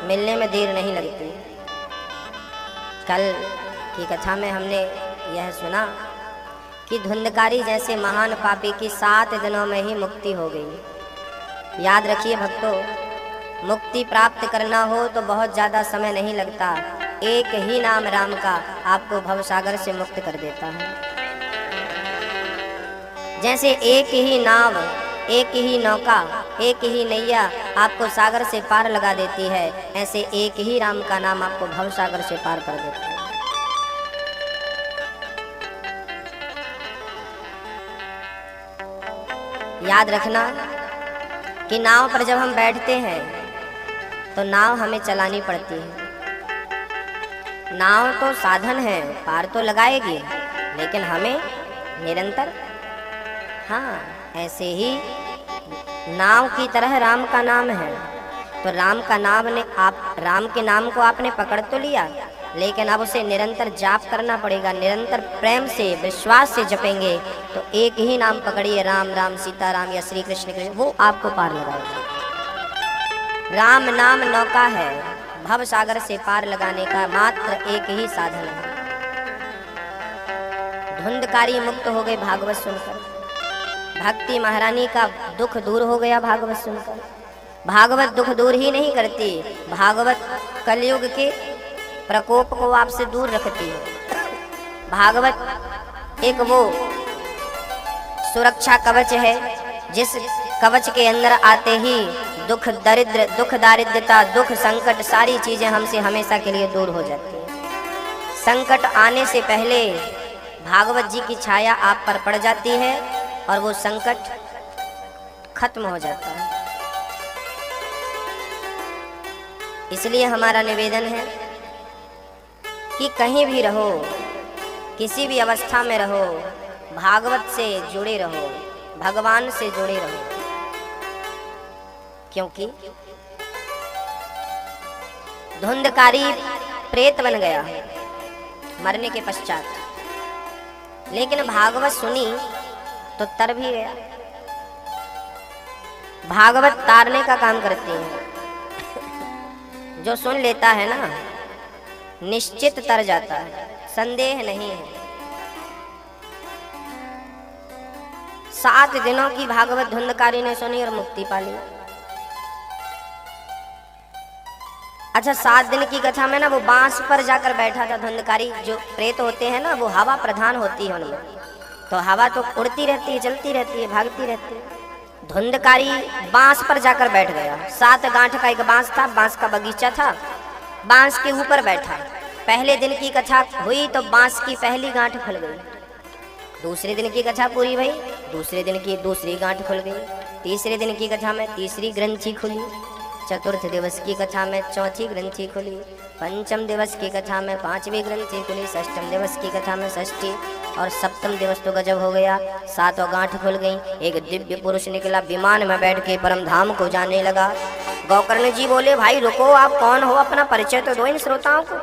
मिलने में देर नहीं लगती। कल की कथा में हमने यह सुना कि धुंधकारी जैसे महान पापी की 7 दिनों में ही मुक्ति हो गई। याद रखिए भक्तों, मुक्ति प्राप्त करना हो तो बहुत ज़्यादा समय नहीं लगता। एक ही नाम राम का आपको भवसागर से मुक्त कर देता है। जैसे एक ही नाव, एक ही नौका, एक ही नैया आपको सागर से पार लगा देती है, ऐसे एक ही राम का नाम आपको भवसागर से पार कर देता है। याद रखना कि नाव पर जब हम बैठते हैं तो नाव हमें चलानी पड़ती है। नाव तो साधन है, पार तो लगाएगी, लेकिन हमें निरंतर, हाँ, ऐसे ही नाव की तरह राम का नाम है। तो राम का नाम ने राम के नाम को आपने पकड़ तो लिया, लेकिन अब उसे निरंतर जाप करना पड़ेगा। निरंतर प्रेम से, विश्वास से जपेंगे तो एक ही नाम पकड़िए, राम राम सीताराम या श्री कृष्ण कृष्ण, वो आपको पार लगाएगा। राम नाम नौका है, भव सागर से पार लगाने का मात्र एक ही साधन है। धुंधकारी मुक्त हो गए भागवत सुनकर। भक्ति महारानी का दुख दूर हो गया भागवत सुनकर। भागवत दुख दूर ही नहीं करती, भागवत कलयुग के प्रकोप को आपसे दूर रखती है। भागवत एक वो सुरक्षा कवच है जिस कवच के अंदर आते ही दुख दरिद्र, दुख दारिद्रता, दुख संकट, सारी चीजें हमसे हमेशा के लिए दूर हो जाती हैं। संकट आने से पहले भागवत जी की छाया आप पर पड़ जाती है और वो संकट खत्म हो जाता है। इसलिए हमारा निवेदन है कि कहीं भी रहो, किसी भी अवस्था में रहो, भागवत से जुड़े रहो, भगवान से जुड़े रहो, क्योंकि धुंधकारी प्रेत बन गया मरने के पश्चात, लेकिन भागवत सुनी तो तर भी गया। भागवत तारने का काम करती है। जो सुन लेता है ना, निश्चित तर जाता है, संदेह नहीं है। 7 दिनों की भागवत धुंधकारी ने सुनी और मुक्ति पा ली। अच्छा, 7 दिन की कथा में ना वो बांस पर जाकर बैठा था धुंधकारी। जो प्रेत होते हैं ना, वो हवा प्रधान होती है उनमें, तो हवा तो उड़ती रहती है, चलती रहती है, भागती रहती है। धुंधकारी बांस पर जाकर बैठ गया। 7 गांठ का एक बांस था, बांस का बगीचा था, बांस के ऊपर बैठा। पहले दिन की कथा हुई तो बांस की पहली गांठ खुल गई। दूसरे दिन की कथा पूरी हुई, दूसरे दिन की दूसरी गांठ खुल गई। तीसरे दिन की कथा में तीसरी ग्रंथि खुली। चतुर्थ दिवस की कथा में चौथी ग्रंथि खुली। पंचम दिवस की कथा में 5वीं ग्रंथि खुली। षष्ठम दिवस की कथा में षष्ठी, और सप्तम दिवस तो गजब हो गया, 7 गांठ खुल गई। एक दिव्य पुरुष निकला, विमान में बैठ के परम धाम को जाने लगा। गोकर्ण जी बोले, भाई रुको, आप कौन हो, अपना परिचय तो दो इन श्रोताओं को।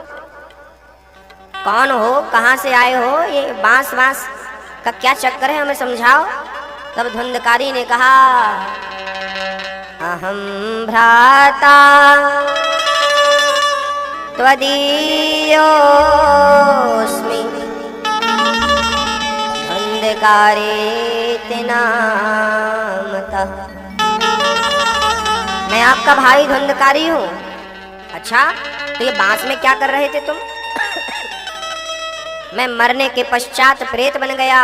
कौन हो, कहाँ से आए हो, ये बांस बांस का क्या चक्कर है, हमें समझाओ। तब धुंधकारी ने कहा, अहम भ्राता त्वदीयोऽस्मि धुंधकारेति नामतः। मैं आपका भाई धुंधकारी हूँ। अच्छा, तो ये बांस में क्या कर रहे थे तुम? मैं मरने के पश्चात प्रेत बन गया,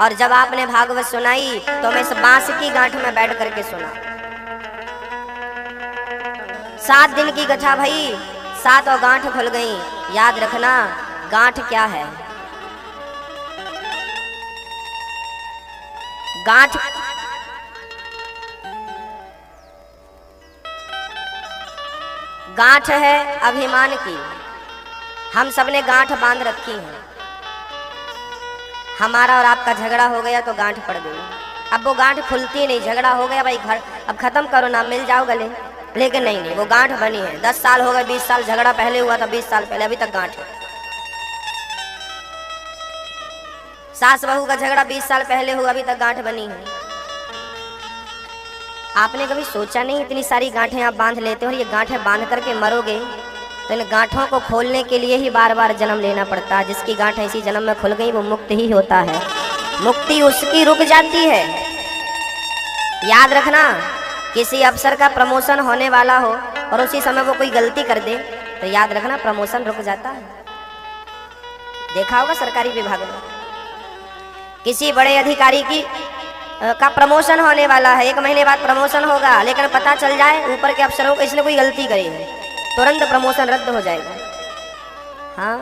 और जब आपने भागवत सुनाई तो मैं इस बांस की गांठ में बैठ करके सुना। 7 दिन की कथा भई, 7 गांठ खुल गई। याद रखना, गांठ क्या है? गांठ गांठ है अभिमान की। हम सबने गांठ बांध रखी है। हमारा और आपका झगड़ा हो गया तो गांठ पड़ गई। अब वो गांठ खुलती नहीं। झगड़ा हो गया भाई, घर अब खत्म करो ना, मिल जाओ गले, लेकिन नहीं, वो गांठ बनी है। 10 साल हो गए, 20 साल, झगड़ा पहले हुआ था 20 साल पहले, अभी तक गांठ है। सास बहू का झगड़ा 20 साल पहले हुआ, अभी तक गांठ बनी है। आपने कभी सोचा नहीं इतनी सारी गांठें आप बांध लेते हो और ये गांठें बांध करके मरोगे तो इन गांठों को खोलने के लिए ही बार बार जन्म लेना पड़ता है। जिसकी गांठें इसी जन्म में खुल गई वो मुक्त ही होता है, मुक्ति उसकी रुक जाती है। याद रखना, किसी अफसर का प्रमोशन होने वाला हो और उसी समय वो कोई गलती कर दे तो याद रखना प्रमोशन रुक जाता है। देखा होगा सरकारी विभाग में किसी बड़े अधिकारी की का प्रमोशन होने वाला है, 1 महीने बाद प्रमोशन होगा, लेकिन पता चल जाए ऊपर के अफसरों को इसने कोई गलती करी है, तुरंत प्रमोशन रद्द हो जाएगा। हाँ,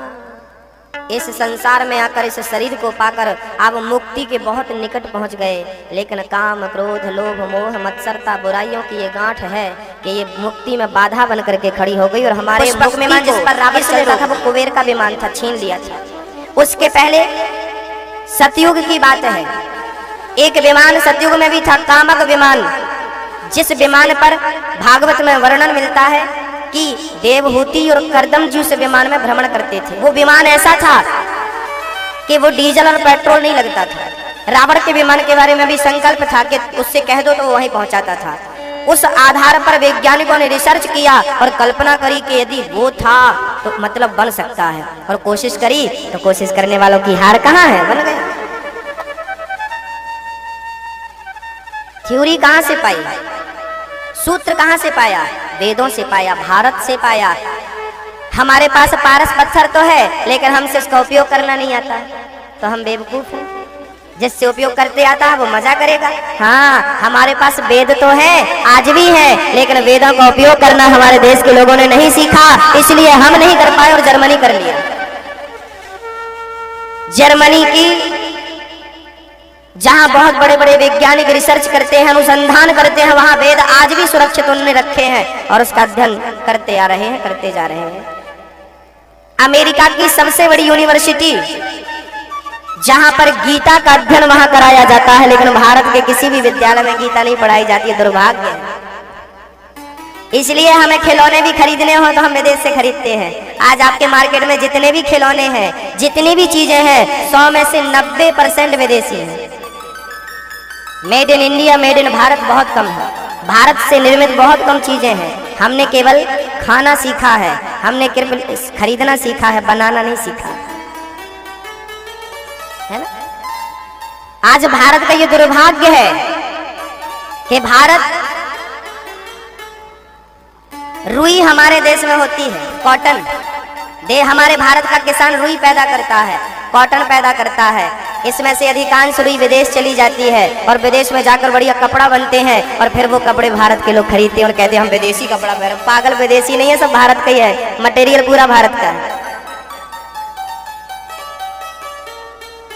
इस संसार में आकर इस शरीर को पाकर आप मुक्ति के बहुत निकट पहुंच गए, लेकिन काम क्रोध लोभ मोह मत्सरता बुराइयों की ये गांठ है कि ये मुक्ति में बाधा बन करके खड़ी हो गई। और हमारे विमान जिस पर रावण चलता था वो कुबेर का विमान था, छीन लिया था। उसके पहले सतयुग की बात है, एक विमान सतयुग में भी था, कामक विमान, जिस विमान पर भागवत में वर्णन मिलता है कि देवहूति और कर्दम जी उस विमान में भ्रमण करते थे। वो विमान ऐसा था कि वो डीजल और पेट्रोल नहीं लगता था। रावण के विमान के बारे में भी संकल्प था कि उससे कह दो तो वो वहीं पहुंचाता था। उस आधार पर वैज्ञानिकों ने रिसर्च किया और कल्पना करी कि यदि वो था तो मतलब बन सकता है, और कोशिश करी तो कोशिश करने वालों की हार कहाँ है, बन गए। थ्योरी कहाँ से पाई, सूत्र कहाँ से पाया, वेदों से पाया, भारत से पाया। हमारे पास पारस पत्थर तो है लेकिन हमसे उसका उपयोग करना नहीं आता, तो हम बेवकूफ हैं। जिससे उपयोग करते आता है वो मजा करेगा। हाँ, हमारे पास वेद तो है, आज भी है, लेकिन वेदों का उपयोग करना हमारे देश के लोगों ने नहीं सीखा, इसलिए हम नहीं कर पाए और जर्मनी कर लिया। जर्मनी की जहां बहुत बड़े बड़े वैज्ञानिक रिसर्च करते हैं, अनुसंधान करते हैं, वहां वेद आज भी सुरक्षित उन्होंने रखे हैं और उसका अध्ययन करते आ रहे हैं, करते जा रहे हैं। अमेरिका की सबसे बड़ी यूनिवर्सिटी जहां पर गीता का अध्ययन वहां कराया जाता है, लेकिन भारत के किसी भी विद्यालय में गीता नहीं पढ़ाई जाती है, दुर्भाग्य है। इसलिए हमें खिलौने भी खरीदने हो तो हम विदेश से खरीदते हैं। आज आपके मार्केट में जितने भी खिलौने हैं, जितनी भी चीजें हैं, 100 में से 90% विदेशी हैं। Made in India, made in Bharat बहुत कम है। भारत से निर्मित बहुत कम चीजें हैं। हमने केवल खाना सीखा है, हमने केवल खरीदना सीखा है, बनाना नहीं सीखा है ना। आज भारत का ये दुर्भाग्य है कि भारत रुई हमारे देश में होती है, कॉटन हमारे भारत का किसान रुई पैदा करता है, कॉटन पैदा करता है। इसमें से अधिकांश रुई विदेश चली जाती है और विदेश में जाकर बढ़िया कपड़ा बनते हैं और फिर वो कपड़े भारत के लोग खरीदते हैं और कहते हैं हम विदेशी कपड़ा पहन। पागल, विदेशी नहीं है, सब भारत का ही है, मटेरियल पूरा भारत का है।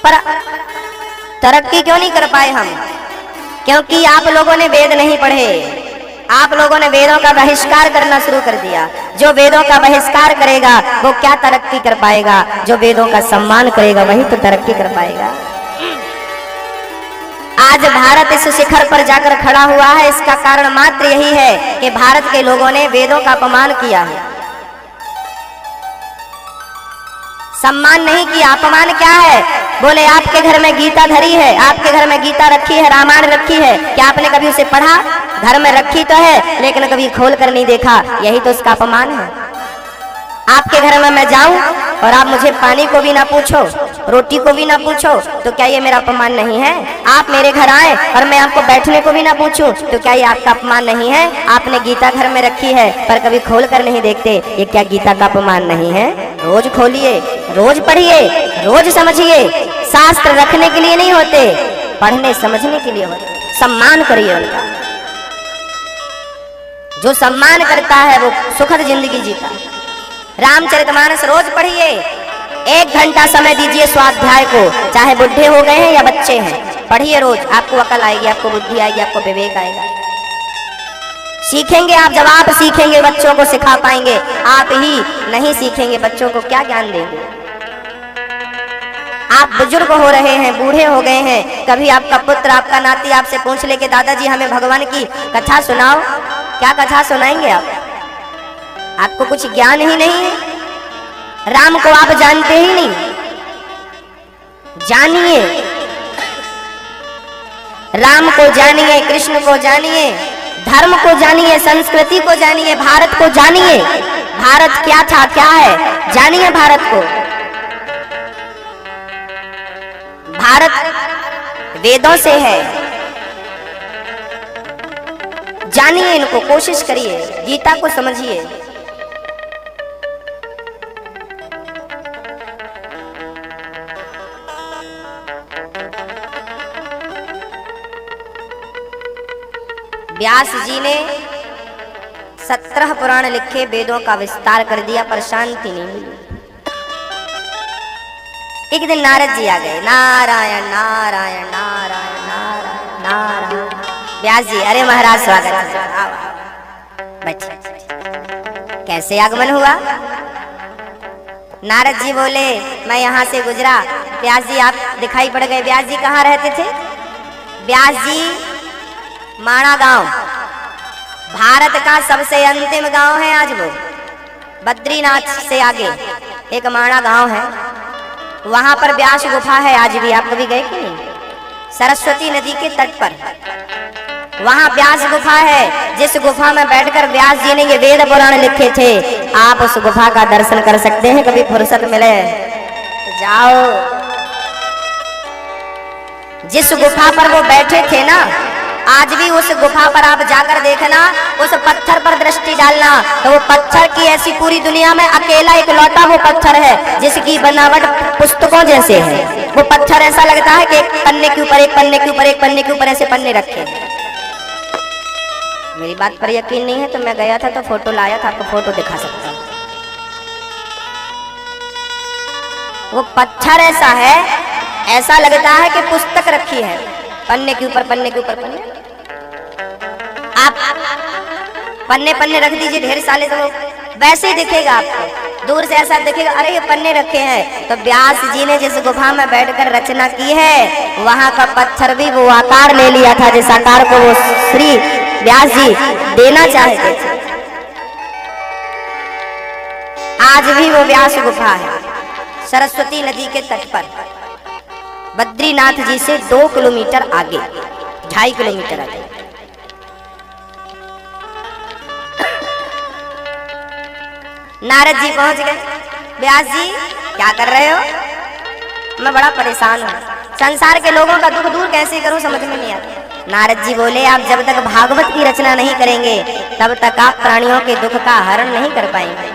पर तरक्की क्यों नहीं कर पाए हम? क्योंकि आप लोगों ने वेद नहीं पढ़े, आप लोगों ने वेदों का बहिष्कार करना शुरू कर दिया। जो वेदों का बहिष्कार करेगा वो क्या तरक्की कर पाएगा? जो वेदों का सम्मान करेगा वही तो तरक्की कर पाएगा। आज भारत इस शिखर पर जाकर खड़ा हुआ है, इसका कारण मात्र यही है कि भारत के लोगों ने वेदों का अपमान किया है। सम्मान नहीं किया, अपमान क्या है? बोले आपके घर में गीता धरी है, आपके घर में गीता रखी है, रामायण रखी है, क्या आपने कभी उसे पढ़ा? घर में रखी तो है लेकिन कभी खोल कर नहीं देखा, यही तो उसका अपमान है। आपके घर में मैं जाऊं और आप मुझे पानी को भी ना पूछो, रोटी को भी ना पूछो, तो क्या ये मेरा अपमान नहीं है? आप मेरे घर आए और मैं आपको बैठने को भी ना पूछूं, तो क्या ये आपका अपमान नहीं है? आपने गीता घर में रखी है पर कभी खोल कर नहीं देखते, ये क्या गीता का अपमान नहीं है? रोज खोलिए, रोज पढ़िए, रोज समझिए। शास्त्र रखने के लिए नहीं होते, पढ़ने समझने के लिए होते। सम्मान करिए उनका। जो सम्मान करता है वो सुखद जिंदगी जीता। रामचरितमानस रोज पढ़िए, 1 घंटा समय दीजिए स्वाध्याय को, चाहे बुढ़े हो गए हैं या बच्चे हैं, पढ़िए रोज। आपको अकल आएगी, आपको बुद्धि आएगी, आपको विवेक आएगा। सीखेंगे आप, जब आप सीखेंगे बच्चों को सिखा पाएंगे। आप ही नहीं सीखेंगे बच्चों को क्या ज्ञान देंगे? आप बुजुर्ग हो रहे हैं, बूढ़े हो गए हैं, कभी आपका पुत्र, आपका नाती आपसे पूछ ले कि दादाजी हमें भगवान की कथा सुनाओ, क्या कथा सुनाएंगे आप? आपको कुछ ज्ञान ही नहीं है। राम को आप जानते ही नहीं, जानिए, राम को जानिए, कृष्ण को जानिए, धर्म को जानिए, संस्कृति को जानिए, भारत को जानिए। भारत क्या था, क्या है, जानिए भारत को। भारत वेदों से है, जानिए इनको, कोशिश करिए, गीता को समझिए। व्यास जी ने 17 पुराण लिखे, वेदों का विस्तार कर दिया, पर शांति नहीं मिली। एक दिन नारद जी आ गए, नारायण नारायण नारायण नारायण नारायण। व्यास जी, अरे महाराज स्वागत है, बैठिए। कैसे आगमन हुआ? नारद जी बोले, मैं यहाँ से गुजरा। व्यास जी आप दिखाई पड़ गए। व्यास जी कहाँ रहते थे? व्यास जी माणा गांव, भारत का सबसे अंतिम गांव है आज वो, बद्रीनाथ से आगे एक माणा गांव है, वहां पर व्यास गुफा है आज भी। आप कभी गए कि नहीं? सरस्वती नदी के तट पर वहां व्यास गुफा है, जिस गुफा में बैठकर व्यास जी ने ये वेद पुराण लिखे थे। आप उस गुफा का दर्शन कर सकते हैं, कभी फुर्सत मिले तो जाओ। जिस गुफा पर वो बैठे थे ना, आज भी उस गुफा पर आप जाकर देखना, उस पत्थर पर दृष्टि डालना, तो वो पत्थर की ऐसी पूरी दुनिया में अकेला एक लौटा वो पत्थर है जिसकी बनावट पुस्तकों जैसे है। वो पत्थर ऐसा लगता है कि एक पन्ने के ऊपर एक पन्ने के ऊपर एक पन्ने के ऊपर ऐसे पन्ने रखे। मेरी बात पर यकीन नहीं है तो मैं गया था तो फोटो लाया था, आपको फोटो दिखा सकता हूँ। वो पत्थर ऐसा है, ऐसा लगता है कि पुस्तक रखी है, पन्ने के ऊपर पन्ने के ऊपर पन्ने। आप पन्ने पन्ने रख दीजिए ढेर सारे, तो वैसे ही दिखेगा आपको, दूर से ऐसा दिखेगा, अरे ये पन्ने रखे हैं। तो व्यास जी ने जिस गुफा में बैठकर रचना की है, वहां का पत्थर भी वो आकार ले लिया था जिस आकार को वो श्री व्यास जी देना चाहते थे। आज भी वो व्यास गुफा है, सरस्वती नदी के तट पर, बद्रीनाथ जी से 2 किलोमीटर आगे, 2.5 किलोमीटर आगे। नारद जी पहुंच गए। व्यास जी क्या कर रहे हो? मैं बड़ा परेशान हूँ, संसार के लोगों का दुख दूर कैसे करूं, समझ में नहीं आता। नारद जी बोले, आप जब तक भागवत की रचना नहीं करेंगे तब तक आप प्राणियों के दुख का हरण नहीं कर पाएंगे।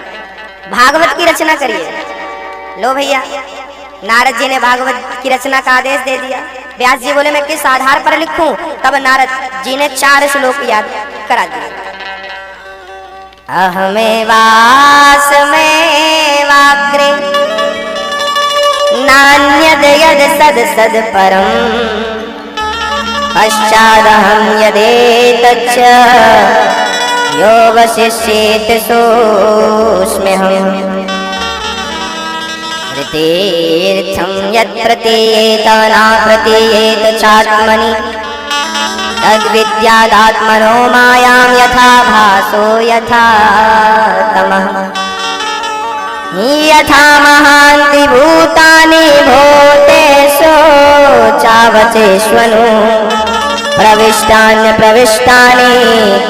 भागवत की रचना करिए। लो भैया, नारद जी ने भागवत की रचना का आदेश दे दिया। व्यास जी बोले, मैं किस आधार पर लिखूं? तब नारद जी ने 4 श्लोक याद करा दिए। अहमेवास्मेवाग्रे नान्यद यद सद सद परम पश्चादहं यदेतच्च योगशिष्येत सोऽस्म्यहम् ऋतेर्थं यत् प्रतीयेत नाप्रतीयेत चात्मनि तद्विद्यादात्मनो मायां यथा भासो यथा तमः यथा महान्ति भूतानि भूतेषु चावचेष्वनु प्रविष्टान्य प्रविष्टानि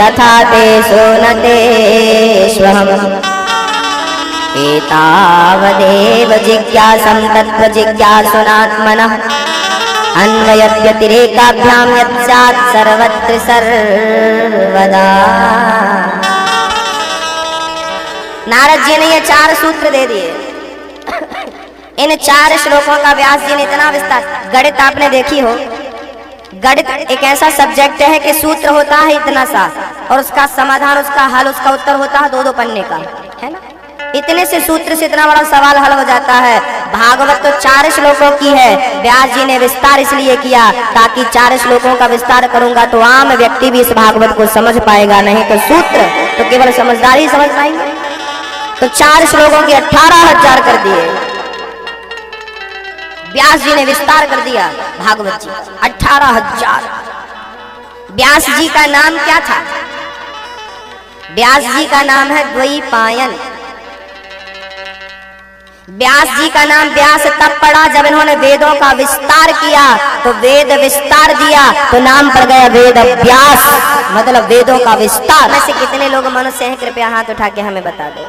तथा तेषु न तेष्वहम् एतावदेव जिज्ञासं तत्त्वजिज्ञासुनात्मनः अन्वयव्यतिरेकाभ्यां यत्स्यात् सर्वत्र सर्वदा। नारद जी ने ये 4 सूत्र दे दिए। इन 4 श्लोकों का व्यास जी ने इतना विस्तार। गणित आपने देखी हो, गणित एक ऐसा सब्जेक्ट है कि सूत्र होता है इतना सा और उसका समाधान, उसका हल, उसका उत्तर होता है 2-2 पन्ने का, है ना। इतने से सूत्र से इतना बड़ा सवाल हल हो जाता है। भागवत तो 4 श्लोकों की है। व्यास जी ने विस्तार इसलिए किया ताकि 4 श्लोकों का विस्तार करूंगा तो आम व्यक्ति भी इस भागवत को समझ पाएगा, नहीं तो सूत्र तो केवल समझदार ही समझ पाएंगे। तो 4 श्लोकों के 18,000 कर दिए। व्यास जी ने विस्तार कर दिया भागवत जी, 18,000। व्यास जी का नाम क्या था? व्यास जी का नाम है द्वैपायन। व्यास जी का नाम व्यास तब पड़ा जब इन्होंने वेदों का विस्तार किया, तो वेद विस्तार दिया तो नाम पड़ गया वेद व्यास, मतलब वेदों का विस्तार। में से कितने लोग मनुष्य हैं, कृपया हाथ उठा के हमें बता दो।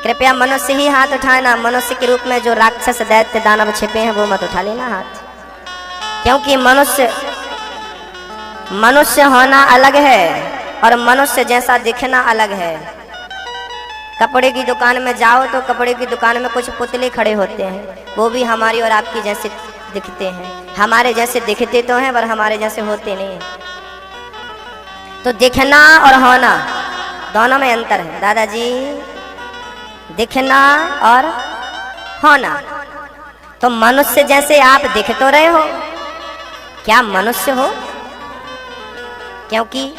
कृपया मनुष्य ही हाथ उठाना, मनुष्य के रूप में जो राक्षस दैत्य दानव छिपे हैं वो मत उठा लेना हाथ, क्योंकि मनुष्य होना अलग है और मनुष्य जैसा दिखना अलग है। कपड़े की दुकान में जाओ तो कपड़े की दुकान में कुछ पुतले खड़े होते हैं, वो भी हमारी और आपकी जैसे दिखते हैं। हमारे जैसे दिखते तो हैं पर हमारे जैसे होते नहीं हैं। तो दिखना और होना दोनों में अंतर है दादाजी, दिखना और होना। तो मनुष्य जैसे आप दिख तो रहे हो, क्या मनुष्य हो? क्योंकि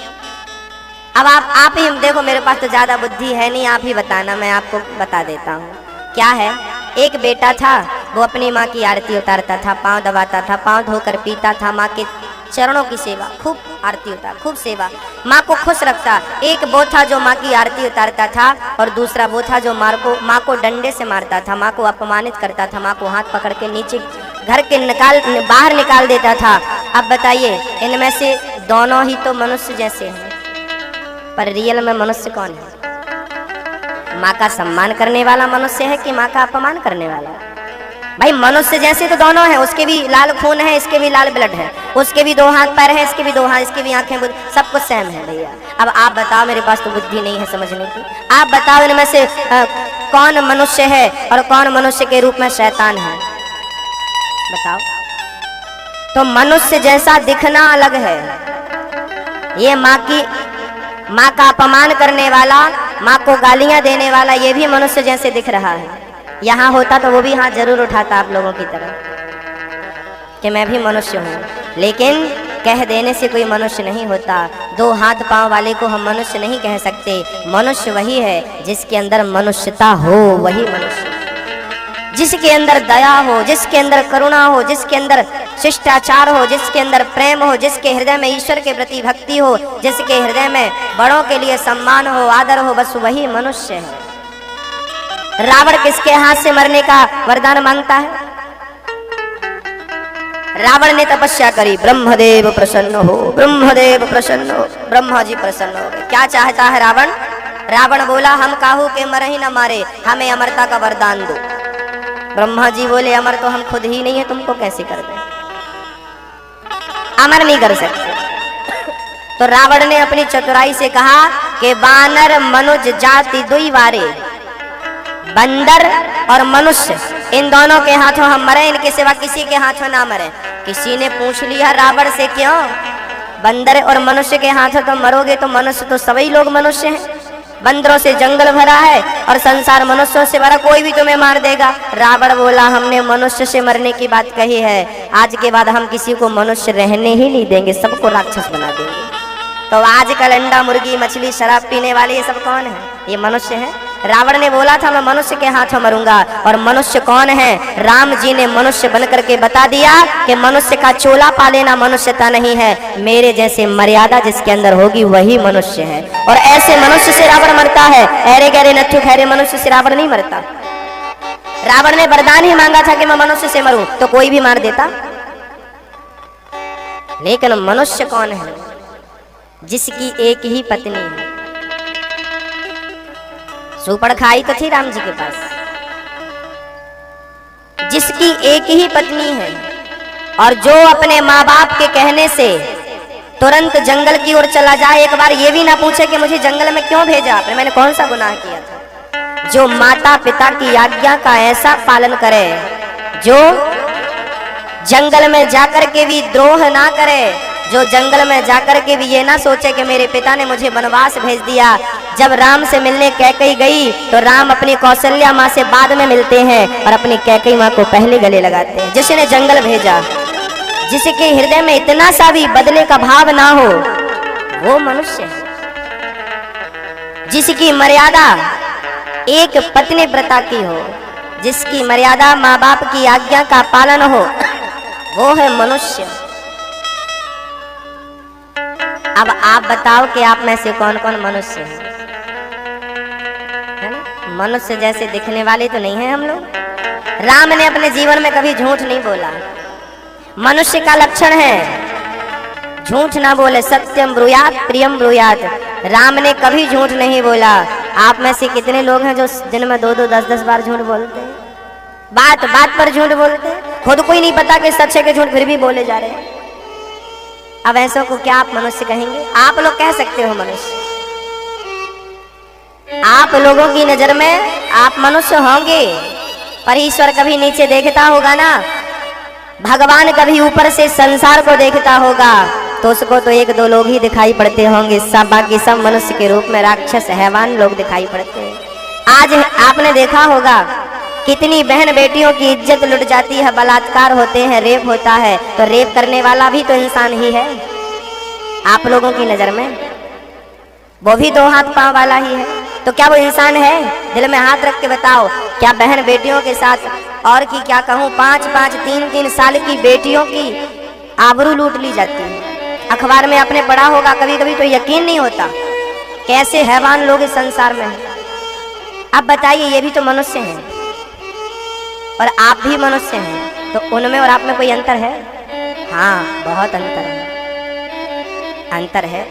अब आप ही देखो, मेरे पास तो ज्यादा बुद्धि है नहीं, आप ही बताना, मैं आपको बता देता हूँ। क्या है, एक बेटा था, वो अपनी माँ की आरती उतारता था, पाँव दबाता था, पाँव धोकर पीता था, माँ के चरणों की सेवा, खूब आरती उतार, खूब सेवा, माँ को खुश रखता। एक वो था जो माँ की आरती उतारता था और दूसरा वो था जो माँ को डंडे से मारता था, माँ को अपमानित करता था, माँ को हाथ पकड़ के नीचे घर के बाहर निकाल देता था। अब बताइए, इनमें से दोनों ही तो मनुष्य जैसे हैं, पर रियल में मनुष्य कौन है? माँ का सम्मान करने वाला मनुष्य है कि माँ का अपमान करने वाला? भाई मनुष्य जैसे तो दोनों हैं, उसके भी लाल खून है, इसके भी लाल ब्लड है, उसके भी 2 हाथ पैर है, इसके भी 2 हाथ, इसके भी आंखें, सब कुछ सेम है भैया। अब आप बताओ, मेरे पास तो बुद्धि नहीं है समझने की, आप बताओ इनमें से कौन मनुष्य है और कौन मनुष्य के रूप में शैतान है? बताओ। तो मनुष्य जैसा दिखना अलग है, ये माँ का अपमान करने वाला, माँ को गालियां देने वाला, ये भी मनुष्य जैसे दिख रहा है। यहाँ होता तो वो भी हाथ जरूर उठाता आप लोगों की तरह कि मैं भी मनुष्य हूँ, लेकिन कह देने से कोई मनुष्य नहीं होता। 2 हाथ पांव वाले को हम मनुष्य नहीं कह सकते। मनुष्य वही है जिसके अंदर मनुष्यता हो, वही मनुष्य, जिसके अंदर दया हो, जिसके अंदर करुणा हो, जिसके अंदर शिष्टाचार हो, जिसके अंदर प्रेम हो, जिसके हृदय में ईश्वर के प्रति भक्ति हो, जिसके हृदय में बड़ों के लिए सम्मान हो, आदर हो, बस वही मनुष्य है। रावण किसके हाथ से मरने का वरदान मांगता है? रावण ने तपस्या करी, ब्रह्मदेव प्रसन्न हो, ब्रह्मदेव प्रसन्न हो, ब्रह्मा जी प्रसन्न हो गए। क्या चाहता है रावण? रावण बोला, हम काहू के मर ही न मारे, हमें अमरता का वरदान दो। ब्रह्मा जी बोले, अमर तो हम खुद ही नहीं है, तुमको कैसे कर दें? अमर नहीं कर सकते। तो रावण ने अपनी चतुराई से कहा कि बानर मनुज जाति दुई वारे, बंदर और मनुष्य, इन दोनों के हाथों हम मरे, इनके सिवा किसी के हाथों ना मरे। किसी ने पूछ लिया रावण से, क्यों? बंदर और मनुष्य के हाथों तो मरोगे, तो मनुष्य तो सभी लोग मनुष्य हैं, बंदरों से जंगल भरा है और संसार मनुष्यों से भरा, कोई भी तुम्हें मार देगा। रावण बोला, हमने मनुष्य से मरने की बात कही है, आज के बाद हम किसी को मनुष्य रहने ही नहीं देंगे, सबको राक्षस बना देंगे। तो आजकल अंडा, मुर्गी, मछली, शराब पीने वाले ये सब कौन है? ये मनुष्य है। रावण ने बोला था मैं मनुष्य के हाथों मरूंगा, और मनुष्य कौन है? राम जी ने मनुष्य बनकर के बता दिया कि मनुष्य का चोला पा लेना मनुष्यता नहीं है, मेरे जैसे मर्यादा जिसके अंदर होगी वही मनुष्य है। और ऐसे मनुष्य से रावण मरता है, अरे गहरे नथु खैरे मनुष्य से रावण नहीं मरता। रावण ने वरदान ही मांगा था कि मैं मनुष्य से मरूं, तो कोई भी मार देता। लेकिन मनुष्य कौन है? जिसकी एक ही पत्नी है। सूपड़खाई तो थी राम जी के पास, जिसकी एक ही पत्नी है और जो अपने माँ बाप के कहने से तुरंत जंगल की ओर चला जाए, एक बार ये भी ना पूछे कि मुझे जंगल में क्यों भेजा आपने, मैंने कौन सा गुनाह किया था। जो माता पिता की आज्ञा का ऐसा पालन करे, जो जंगल में जाकर के भी द्रोह ना करे, जो जंगल में जाकर के भी ये ना सोचे कि मेरे पिता ने मुझे वनवास भेज दिया। जब राम से मिलने कैकई गई तो राम अपनी कौशल्या माँ से बाद में मिलते हैं और अपनी कैकई माँ को पहले गले लगाते हैं। जिसने जंगल भेजा, जिसके हृदय में इतना सा भी बदले का भाव ना हो, वो मनुष्य है। जिसकी मर्यादा एक पत्नी व्रता की हो, जिसकी मर्यादा माँ बाप की आज्ञा का पालन हो, वो है मनुष्य। अब आप बताओ कि आप में से कौन कौन मनुष्य है ना? मनुष्य जैसे दिखने वाले तो नहीं हैं हम लोग। राम ने अपने जीवन में कभी झूठ नहीं बोला। मनुष्य का लक्षण है झूठ ना बोले, सत्यम ब्रूयात प्रियम ब्रूयात। राम ने कभी झूठ नहीं बोला। आप में से कितने लोग हैं जो दिन में 2-2 10-10 बार झूठ बोलते हैं, बात बात पर झूठ बोलते हैं, खुद को ही नहीं पता कि सच है कि झूठ, फिर भी बोले जा रहे हैं। अब ऐसों को क्या आप मनुष्य कहेंगे? आप लोग कह सकते हो मनुष्य, आप लोगों की नजर में आप मनुष्य होंगे, पर ईश्वर कभी नीचे देखता होगा ना, भगवान कभी ऊपर से संसार को देखता होगा, तो उसको तो 1-2 लोग ही दिखाई पड़ते होंगे, सब बाकी सब मनुष्य के रूप में राक्षस हैवान लोग दिखाई पड़ते हैं। आज आपने देखा होगा कितनी बहन बेटियों की इज्जत लुट जाती है, बलात्कार होते हैं, रेप होता है, तो रेप करने वाला भी तो इंसान ही है आप लोगों की नजर में, वो भी 2 हाथ पांव वाला ही है, तो क्या वो इंसान है? दिल में हाथ रख के बताओ, क्या बहन बेटियों के साथ, और की क्या कहूँ, 5-5 3-3 साल की बेटियों की आबरू लूट ली जाती है। अखबार में आपने पढ़ा होगा, कभी कभी तो यकीन नहीं होता कैसे हैवान लोग इस संसार में हैं। अब बताइए, ये भी तो मनुष्य हैं और आप भी मनुष्य हैं, तो उनमें और आप में कोई अंतर है? हाँ, बहुत अंतर है, अंतर है।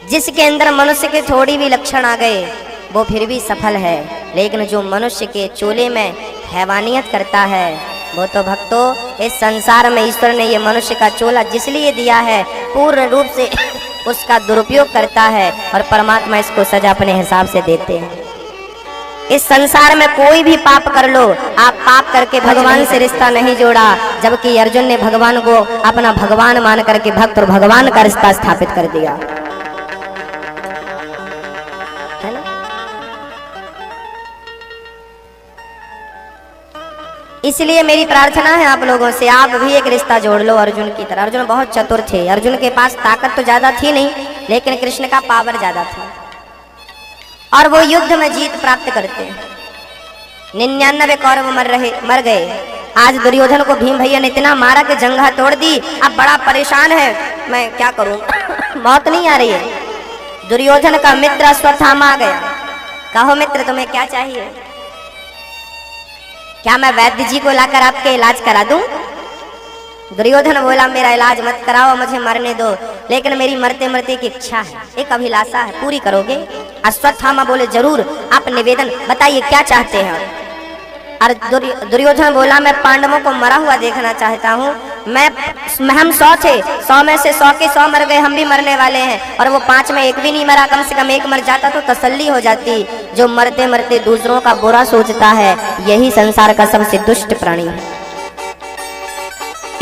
जिसके अंदर मनुष्य के थोड़ी भी लक्षण आ गए वो फिर भी सफल है, लेकिन जो मनुष्य के चोले में हैवानियत करता है वो तो भक्तों, इस संसार में ईश्वर ने ये मनुष्य का चोला जिसलिए दिया है पूर्ण रूप से उसका दुरुपयोग करता है, और परमात्मा इसको सजा अपने हिसाब से देते हैं। इस संसार में कोई भी पाप कर लो, आप पाप करके भगवान से रिश्ता नहीं जोड़ा, जबकि अर्जुन ने भगवान को अपना भगवान मान करके भक्त और भगवान का रिश्ता स्थापित कर दिया, है ना? इसलिए मेरी प्रार्थना है आप लोगों से, आप भी एक रिश्ता जोड़ लो अर्जुन की तरह। अर्जुन बहुत चतुर थे, अर्जुन के पास ताकत तो ज्यादा थी नहीं, लेकिन कृष्ण का पावर ज्यादा था और वो युद्ध में जीत प्राप्त करते। 99 कौरव मर गए। आज दुर्योधन को भीम भैया ने इतना मारा कि जंघा तोड़ दी, अब बड़ा परेशान है, मैं क्या करूं मौत नहीं आ रही है। दुर्योधन का मित्र अश्वत्थामा आ गया, कहो मित्र तुम्हें क्या चाहिए? क्या मैं वैद्य जी को लाकर आपके इलाज करा दूं? दुर्योधन बोला मेरा इलाज मत कराओ, मुझे मरने दो, लेकिन मेरी मरते मरते की इच्छा है, एक अभिलाषा है, पूरी करोगे? अश्वत्थामा बोले जरूर, आप निवेदन बताइए क्या चाहते हैं? और दुर्योधन बोला मैं पांडवों को मरा हुआ देखना चाहता हूँ। हम 100 थे, 100 में से 100 के 100 मर गए, हम भी मरने वाले हैं, और वो 5 में एक भी नहीं मरा, कम से कम एक मर जाता तो तसल्ली हो जाती। जो मरते मरते दूसरों का बुरा सोचता है यही संसार का सबसे दुष्ट प्राणी है।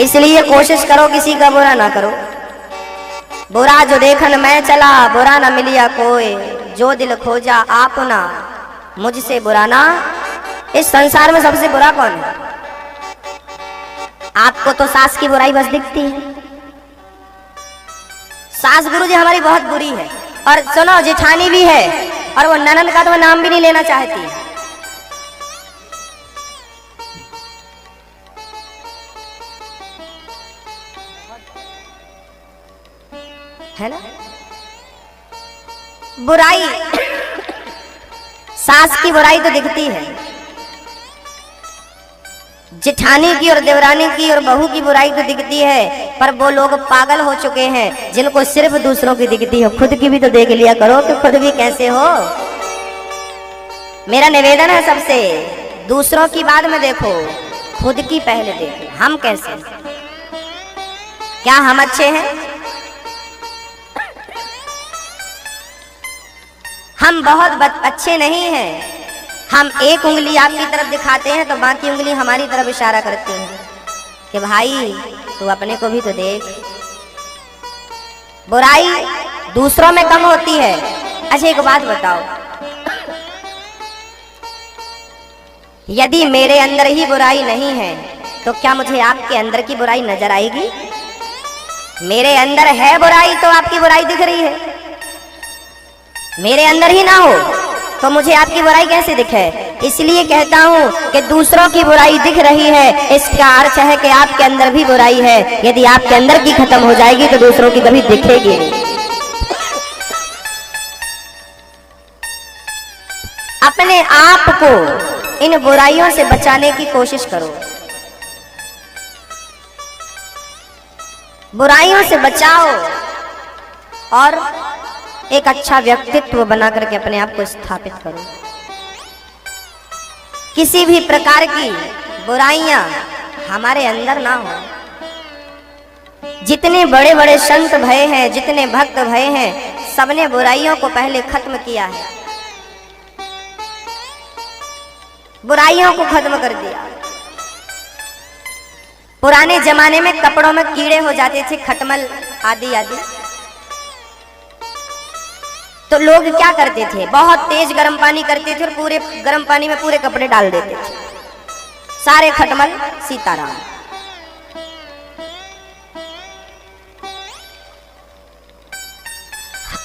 इसलिए कोशिश करो किसी का बुरा ना करो। बुरा जो देखन मैं चला, बुरा ना मिलिया कोई, जो दिल खोजा आपना मुझसे बुरा ना। इस संसार में सबसे बुरा कौन है? आपको तो सास की बुराई बस दिखती है। सास गुरु जी हमारी बहुत बुरी है, और सुनो जेठानी भी है, और वो ननद का तो नाम भी नहीं लेना चाहती है ना। बुराई सास की बुराई तो दिखती है, जेठानी की और देवरानी की और बहू की बुराई तो दिखती है, पर वो लोग पागल हो चुके हैं जिनको सिर्फ दूसरों की दिखती है। खुद की भी तो देख लिया करो कि खुद भी कैसे हो। मेरा निवेदन है सबसे, दूसरों की बाद में देखो, खुद की पहले देखो। हम कैसे हैं? क्या हम अच्छे हैं? हम बहुत अच्छे नहीं हैं। हम एक उंगली आपकी तरफ दिखाते हैं तो बाकी उंगली हमारी तरफ इशारा करती हैं कि भाई तू अपने को भी तो देख। बुराई दूसरों में कम होती है। अच्छा एक बात बताओ, यदि मेरे अंदर ही बुराई नहीं है तो क्या मुझे आपके अंदर की बुराई नजर आएगी? मेरे अंदर है बुराई तो आपकी बुराई दिख रही है, मेरे अंदर ही ना हो तो मुझे आपकी बुराई कैसे दिखे? इसलिए कहता हूँ कि दूसरों की बुराई दिख रही है, इसका अर्थ है कि आपके अंदर भी बुराई है। यदि आपके अंदर की खत्म हो जाएगी तो दूसरों की कभी दिखेगी नहीं। अपने आप को इन बुराइयों से बचाने की कोशिश करो। बुराइयों से बचाओ और एक अच्छा व्यक्तित्व बना करके अपने आप को स्थापित करो। किसी भी प्रकार की बुराइयां हमारे अंदर ना हो। जितने बड़े बड़े संत भये हैं, जितने भक्त भये हैं, सबने बुराइयों को पहले खत्म किया है, बुराइयों को खत्म कर दिया। पुराने जमाने में कपड़ों में कीड़े हो जाते थे, खटमल आदि आदि, तो लोग क्या करते थे, बहुत तेज गर्म पानी करते थे और पूरे गर्म पानी में पूरे कपड़े डाल देते थे, सारे खटमल सीताराम।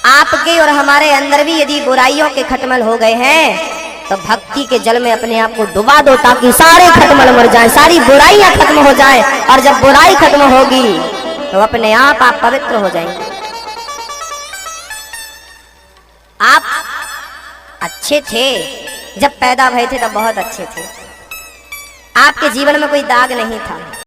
आपके और हमारे अंदर भी यदि बुराइयों के खटमल हो गए हैं तो भक्ति के जल में अपने आप को डुबा दो, ताकि सारे खटमल मर जाएं, सारी बुराइयां खत्म हो जाएं। और जब बुराई खत्म होगी तो अपने आप पवित्र हो जाएंगे। आप अच्छे थे, जब पैदा भए थे तब बहुत अच्छे थे, आपके जीवन में कोई दाग नहीं था।